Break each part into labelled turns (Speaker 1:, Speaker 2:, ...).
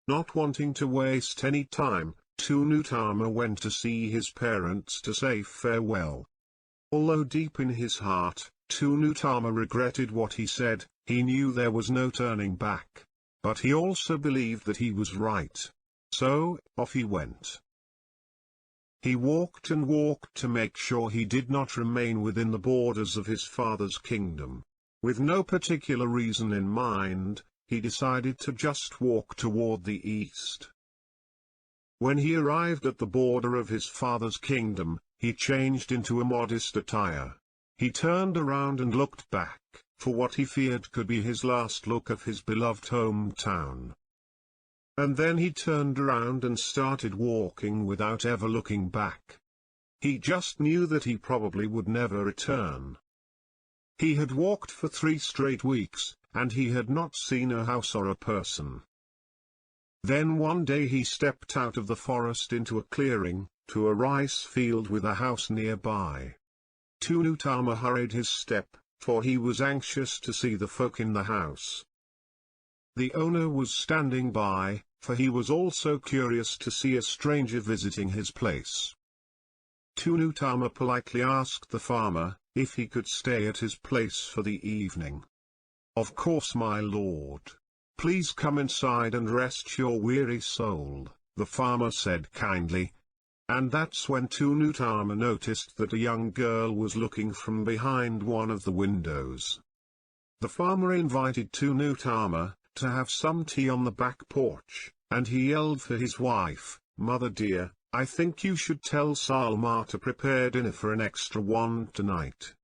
Speaker 1: Not wanting to waste any time, Tun Utama went to see his parents to say farewell. Although deep in his heart, Tun Utama regretted what he said, he knew there was no turning back. But he also believed that he was right. So, off he went. He walked and walked to make sure he did not remain within the borders of his father's kingdom. With no particular reason in mind, he decided to just walk toward the east. When he arrived at the border of his father's kingdom, he changed into a modest attire. He turned around and looked back, for what he feared could be his last look of his beloved hometown. And then he turned around and started walking without ever looking back. He just knew that he probably would never return. He had walked for 3 straight weeks, and he had not seen a house or a person. Then one day he stepped out of the forest into a clearing, to a rice field with a house nearby. Tun Utama hurried his step, for he was anxious to see the folk in the house. The owner was standing by, for he was also curious to see a stranger visiting his place. Tun Utama politely asked the farmer if he could stay at his place for the evening. "Of course, my lord. Please come inside and rest your weary soul," the farmer said kindly. And that's when Tun Utama noticed that a young girl was looking from behind one of the windows. The farmer invited Tun Utama to have some tea on the back porch, and he yelled for his wife, "Mother dear, I think you should tell Salma to prepare dinner for an extra one tonight."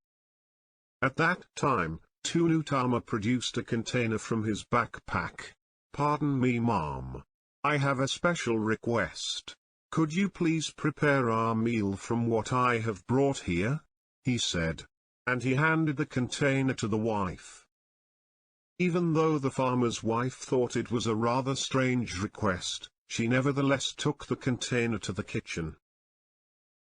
Speaker 1: At that time, Tun Utama produced a container from his backpack. "Pardon me, ma'am. I have a special request. Could you please prepare our meal from what I have brought here?" he said. And he handed the container to the wife. Even though the farmer's wife thought it was a rather strange request, she nevertheless took the container to the kitchen.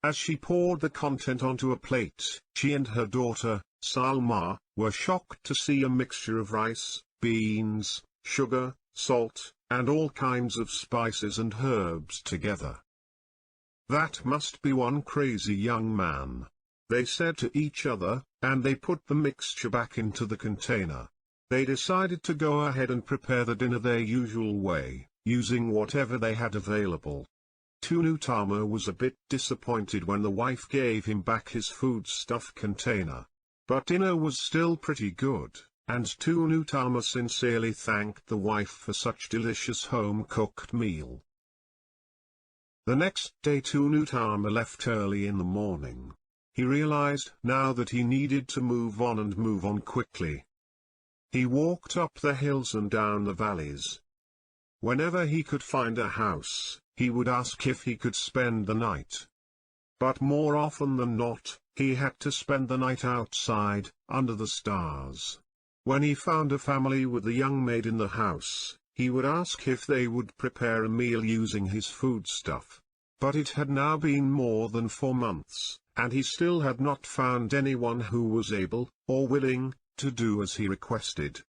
Speaker 1: As she poured the content onto a plate, she and her daughter, Salma, were shocked to see a mixture of rice, beans, sugar, salt, and all kinds of spices and herbs together. "That must be one crazy young man," they said to each other, and they put the mixture back into the container. They decided to go ahead and prepare the dinner their usual way, using whatever they had available. Tun Utama was a bit disappointed when the wife gave him back his foodstuff container. But dinner was still pretty good, and Tun Utama sincerely thanked the wife for such delicious home-cooked meal. The next day Tun Utama left early in the morning. He realized now that he needed to move on and move on quickly. He walked up the hills and down the valleys. Whenever he could find a house, he would ask if he could spend the night. But more often than not, he had to spend the night outside, under the stars. When he found a family with a young maid in the house, he would ask if they would prepare a meal using his foodstuff. But it had now been more than 4 months, and he still had not found anyone who was able, or willing, to do as he requested.